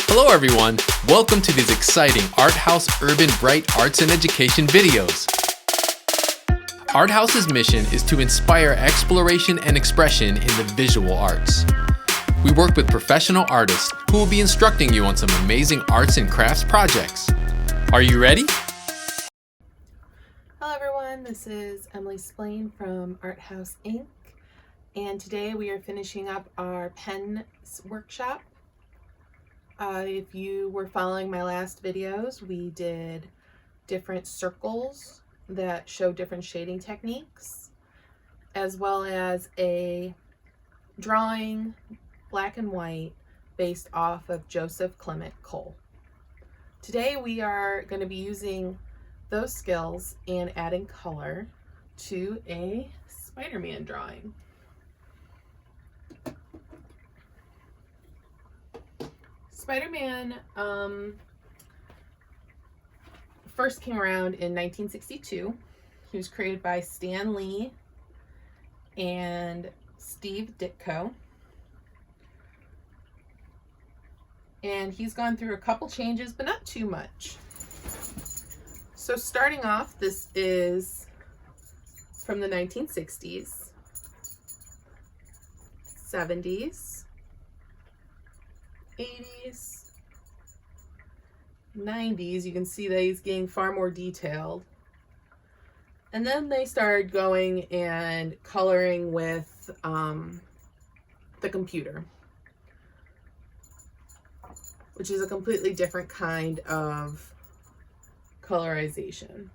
Hello everyone, welcome to these exciting Art House Urban Bright Arts and Education videos. Art House's mission is to inspire exploration and expression in the visual arts. We work with professional artists who will be instructing you on some amazing arts and crafts projects. Are you ready? Hello everyone, this is Emily Splain from Art House Inc. And today we are finishing up our pen workshop. If you were following my last videos, we did different circles that show different shading techniques, as well as a drawing, black and white, based off of Joseph Clement Cole. Today we are going to be using those skills and adding color to a Spider-Man drawing. Spider-Man first came around in 1962. He was created by Stan Lee and Steve Ditko. And he's gone through a couple changes, but not too much. So starting off, this is from the 1960s, 70s, 80s, 90s. You can see that he's getting far more detailed. And then they started going and coloring with the computer, which is a completely different kind of colorization.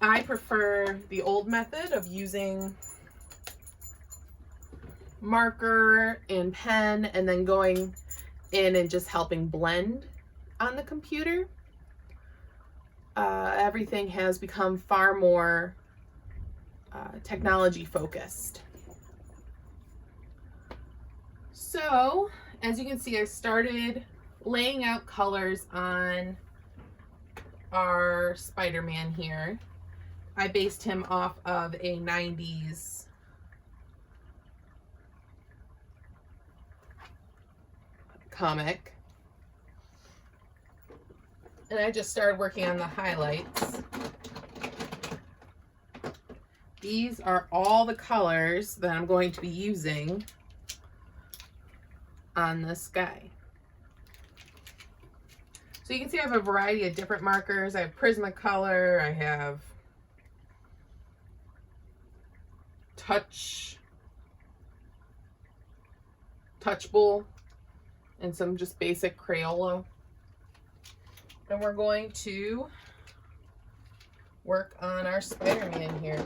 I prefer the old method of using marker and pen and then going in and just helping blend on the computer. Everything has become far more technology focused. So as you can see, I started laying out colors on our Spider-Man here. I based him off of a 90s comic. And I just started working on the highlights. These are all the colors that I'm going to be using on this guy. So you can see I have a variety of different markers. I have Prismacolor, I have Touchable, and some just basic Crayola. And we're going to work on our Spider-Man here.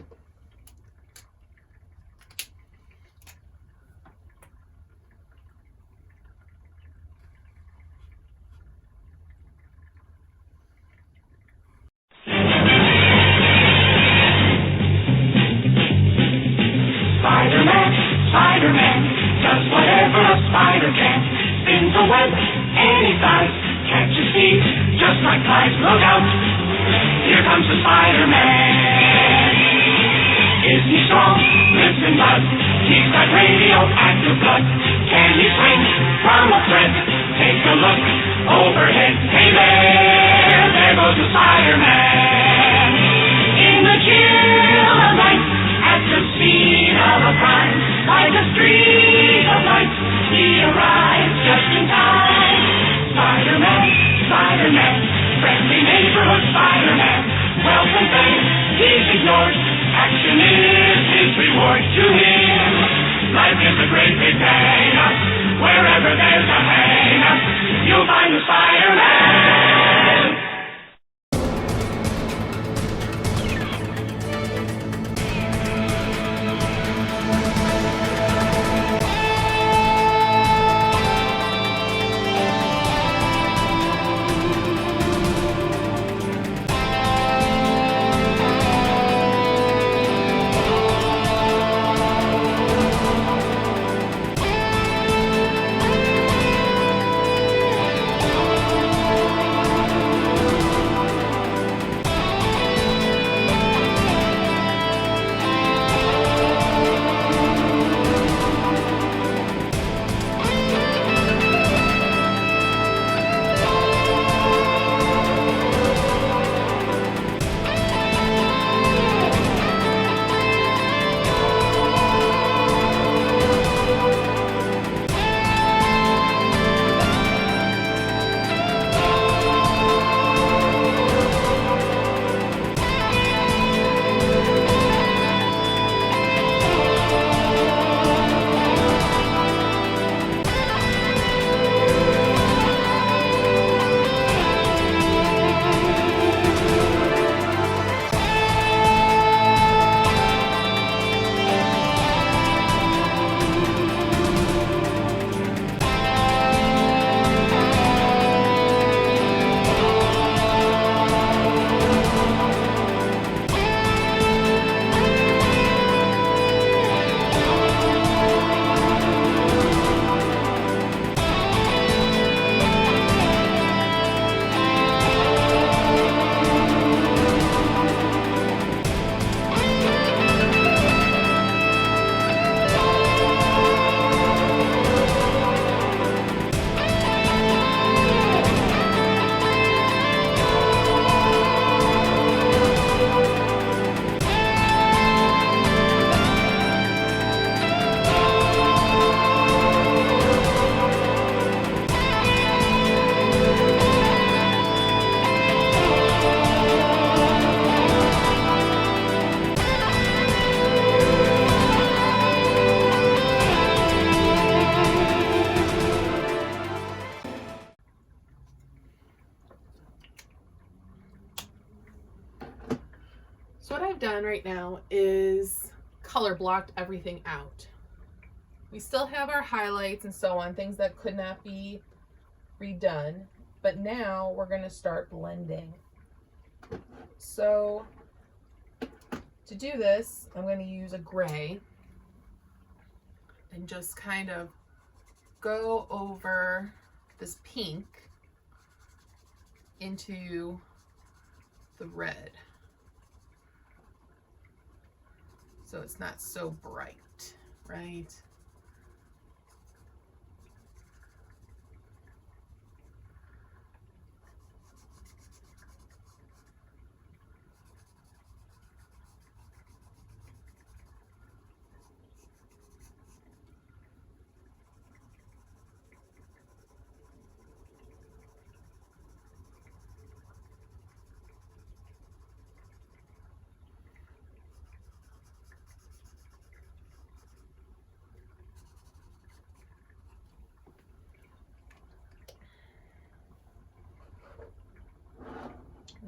Spider-Man does whatever a spider can. Spins a web any size, catches thieves just like flies. Look out, here comes the Spider-Man. Is he strong? Lives in blood. He's got radioactive blood. Can he swing from a thread? Take a look overhead. Hey there goes the Spider-Man. In the chill of night, at the scene of a crime, like a streak of light, he arrives just in time. Spider-Man, Spider-Man, friendly neighborhood Spider-Man. Wealth and fame, he's ignored. Action is his reward to him. Life is a great big hang-up. Wherever there's a hang-up, you'll find the Spider-Man. I've done right now is color blocked everything out. We still have our highlights and so on, things that could not be redone, but now we're going to start blending. So to do this, I'm going to use a gray and just kind of go over this pink into the red, so it's not so bright, right?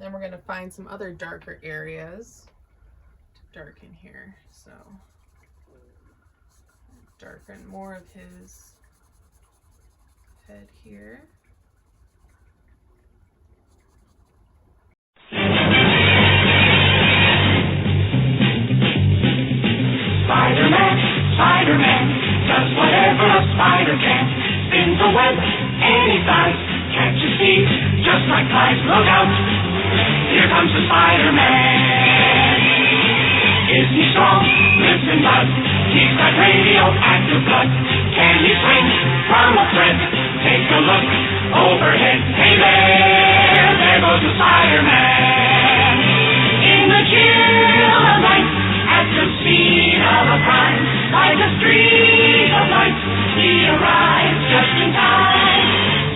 Then we're going to find some other darker areas to darken here. So darken more of his head here. Spiderman, Spiderman, does whatever a spider can. Spins a web any size, catches thieves just like flies. Look out, here comes the Spider-Man. Is he strong? Listen, bud, he's got radioactive blood. Can he swing from a thread? Take a look overhead. Hey there goes the Spider-Man. In the chill of night, at the scene of a crime, by the street of light, he arrives just in time.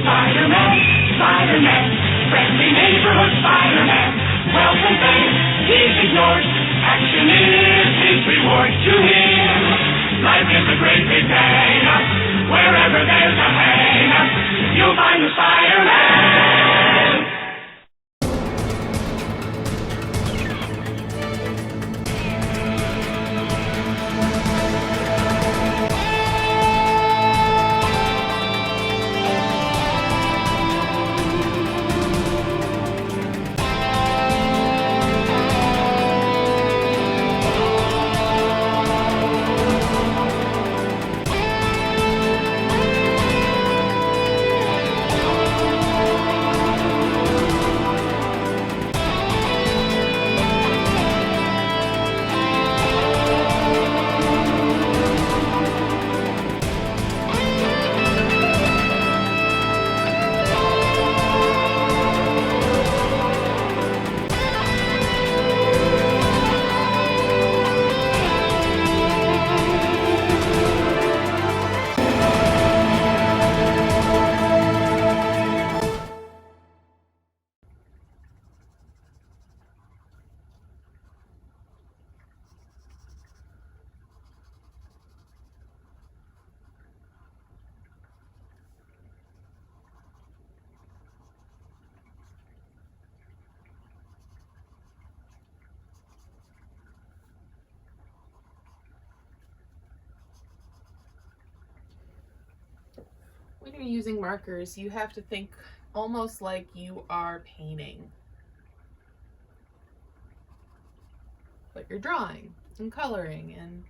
Spider-Man, Spider-Man, friendly neighborhood Spider-Man. Wealth and fame, he's ignored. Action is his reward to him. Life is a great big hang-up. Wherever there's a hang-up, you'll find the Spider-Man. When you're using markers, you have to think almost like you are painting, but you're drawing and coloring, and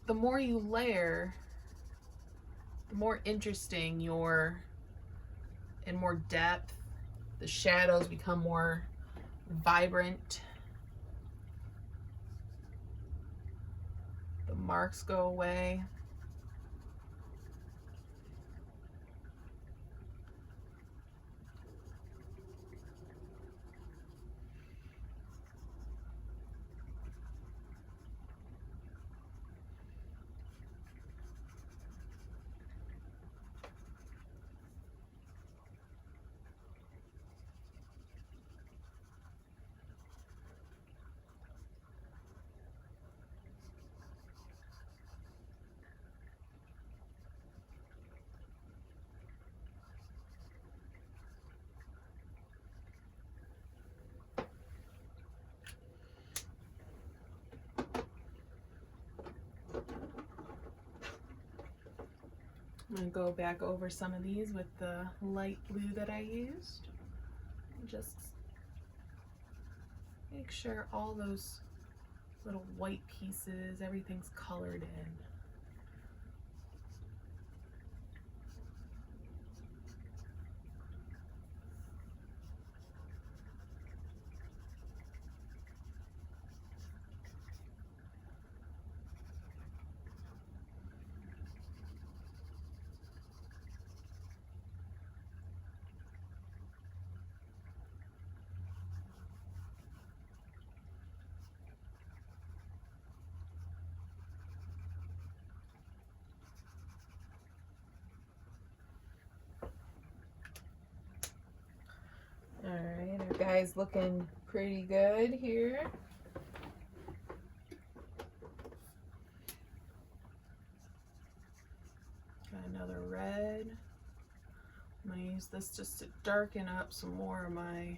the more you layer, the more interesting you're, and more depth. The shadows become more vibrant. The marks go away. I'm going to go back over some of these with the light blue that I used. Just make sure all those little white pieces, everything's colored in. Alright, our guy's looking pretty good here. Got another red. I'm going to use this just to darken up some more of my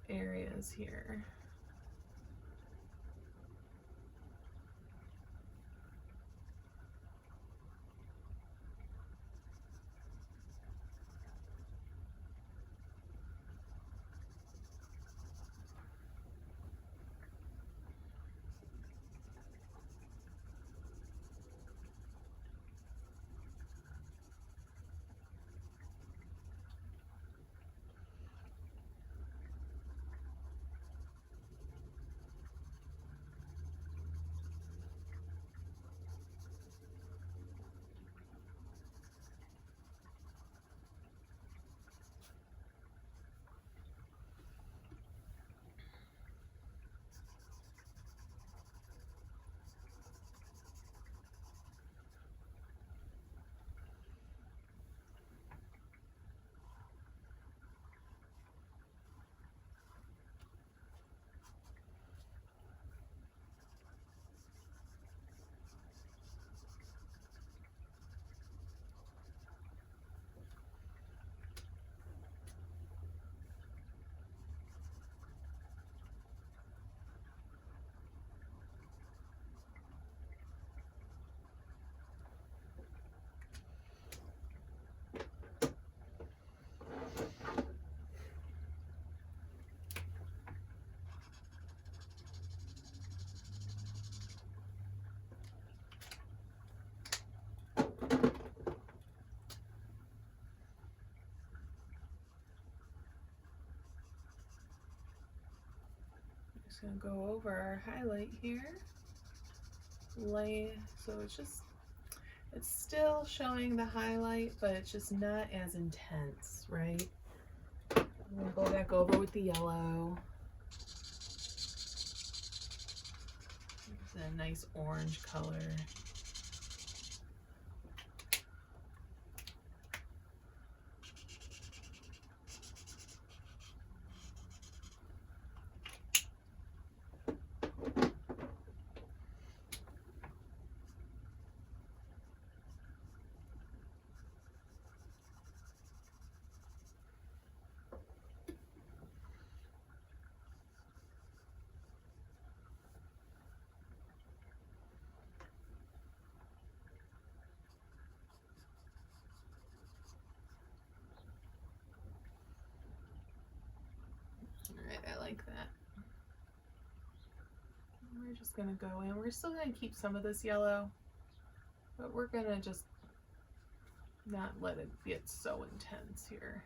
areas here. Just gonna go over our highlight here. So it's still showing the highlight, but it's just not as intense, right? I'm gonna go back over with the yellow. It's a nice orange color. Alright, I like that. We're just gonna go in. We're still gonna keep some of this yellow, but we're gonna just not let it get so intense here.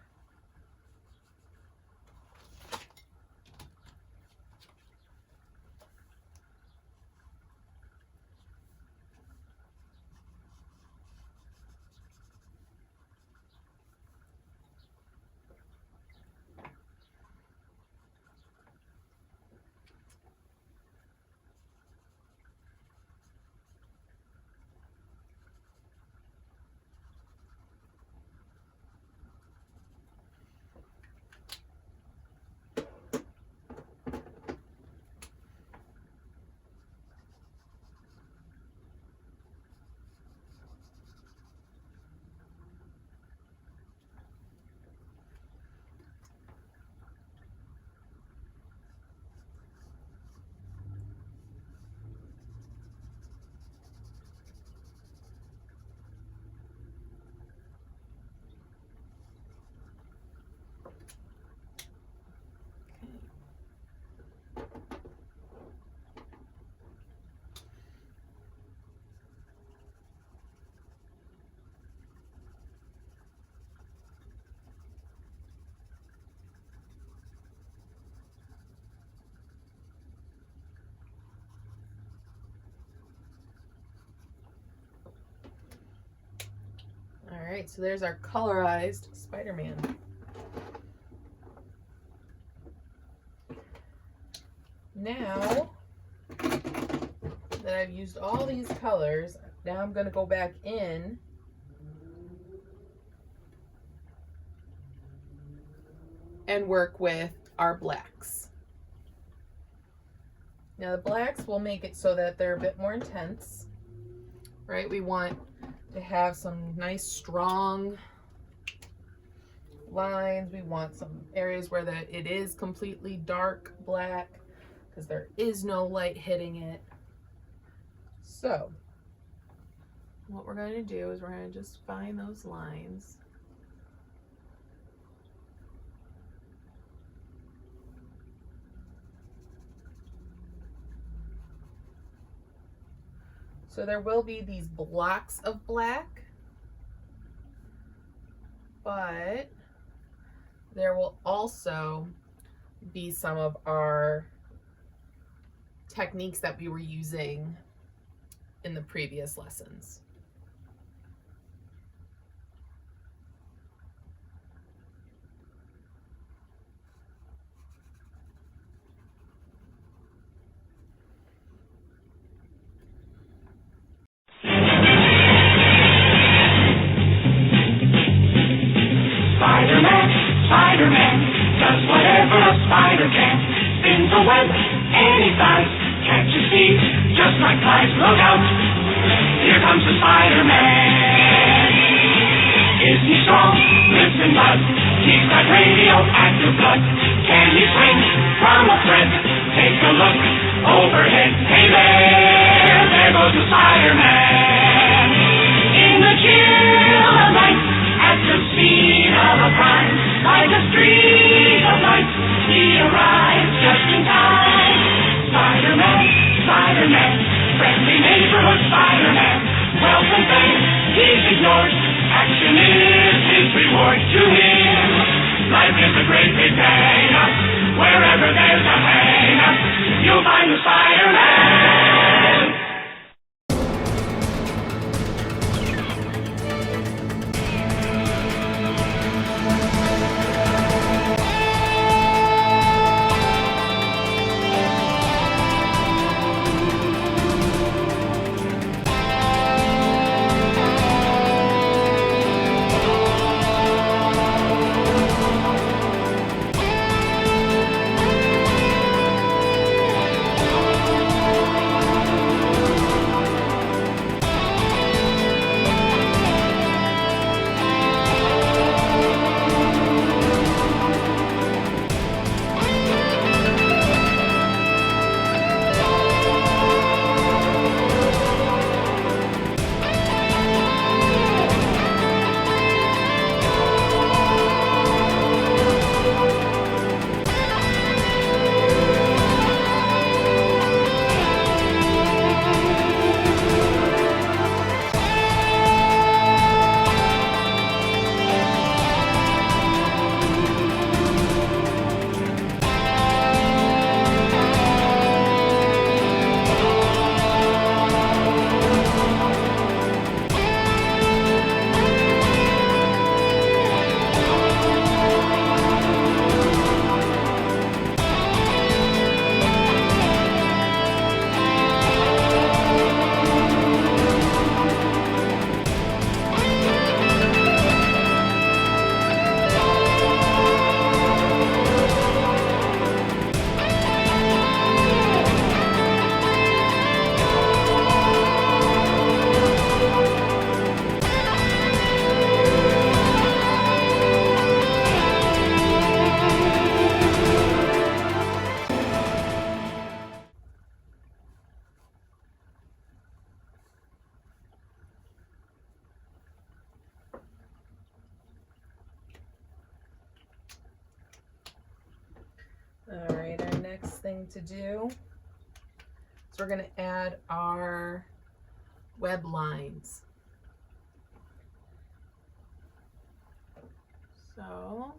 right, so there's our colorized Spider-Man. Now that I've used all these colors, now I'm going to go back in and work with our blacks. Now the blacks will make it so that they're a bit more intense, right? We want to have some nice strong lines. We want some areas where it is completely dark black because there is no light hitting it. So what we're going to do is we're going to just find those lines. So there will be these blocks of black, but there will also be some of our techniques that we were using in the previous lessons. Spiderman, Spiderman, does whatever a spider can. Spins a web any size, catches thieves just like flies. Look out, here comes the Spider-Man. Is he strong? Lives in blood. He's got radioactive blood. Can he swing from a thread? Take a look overhead. Hey there goes the Spider-Man. In the chill of night, at the scene of a crime, like a streak of light, he arrives just in time. Spider-Man, Spider-Man, friendly neighborhood Spider-Man. Wealth and fame, he's ignored. Action is his reward to him. Life is a great big hang-up. Wherever there's a hang-up, you'll find the Spider-Man. All right, our next thing to do is we're going to add our web lines. So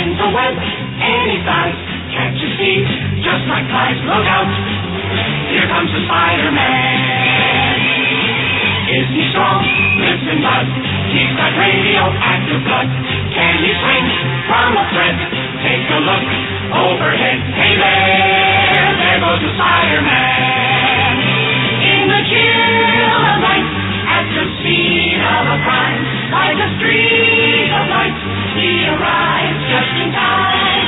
spins a web any size. Can't you see? Just like flies, look out. Here comes the Spider-Man. Is he strong? Lives in mud. He's got radioactive blood. Can he swing from a thread? Take a look overhead. Hey there goes the Spider-Man. In the chill of night, at the scene of a crime, like a streak of light, he arrives just in time.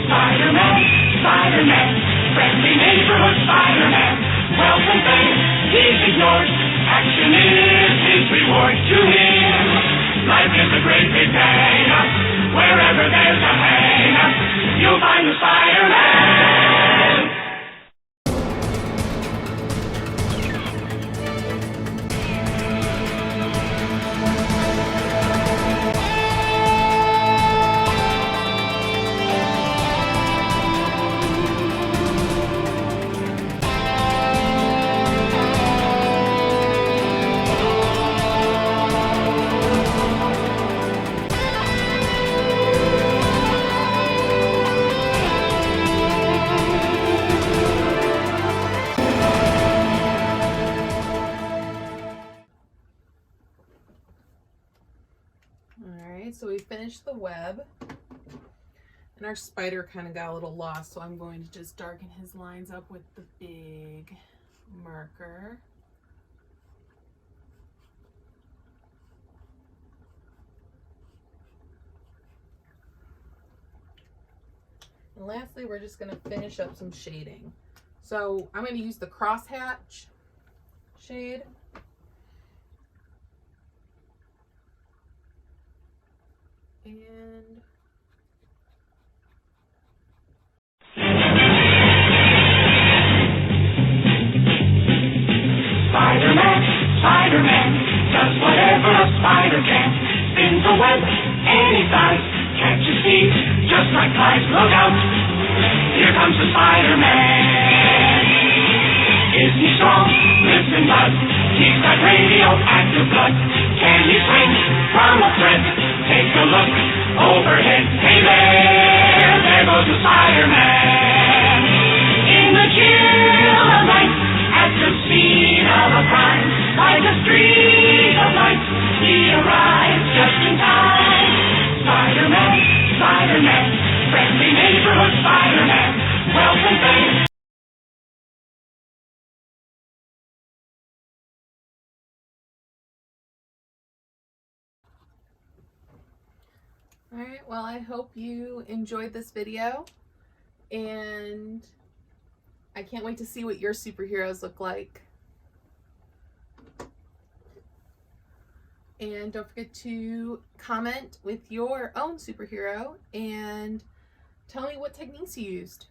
Spider-Man, Spider-Man, friendly neighborhood Spider-Man. Wealth and fame, he's ignored. Action is his reward to him. Life is a great big hang-up. Wherever there's a hang-up, you'll find the Spider-Man. Alright, so we finished the web. And our spider kind of got a little lost, so I'm going to just darken his lines up with the big marker. And lastly, we're just going to finish up some shading. So I'm going to use the crosshatch shade. And Spider-Man, Spider-Man, does whatever a spider can. Spins a web any size. Can't you see? Just like flies, look out. Here comes the Spider-Man. Is he strong? Lives in mud. He's got radioactive blood. Can he swing from a thread? Take a look overhead. Hey there goes the Spider-Man. In the chill of night, at the scene of a crime, like a streak of light, he arrives just in time. Spider-Man, Spider-Man, friendly neighborhood Spider-Man, wealth and fame. alright, well, I hope you enjoyed this video, and I can't wait to see what your superheroes look like. And don't forget to comment with your own superhero and tell me what techniques you used.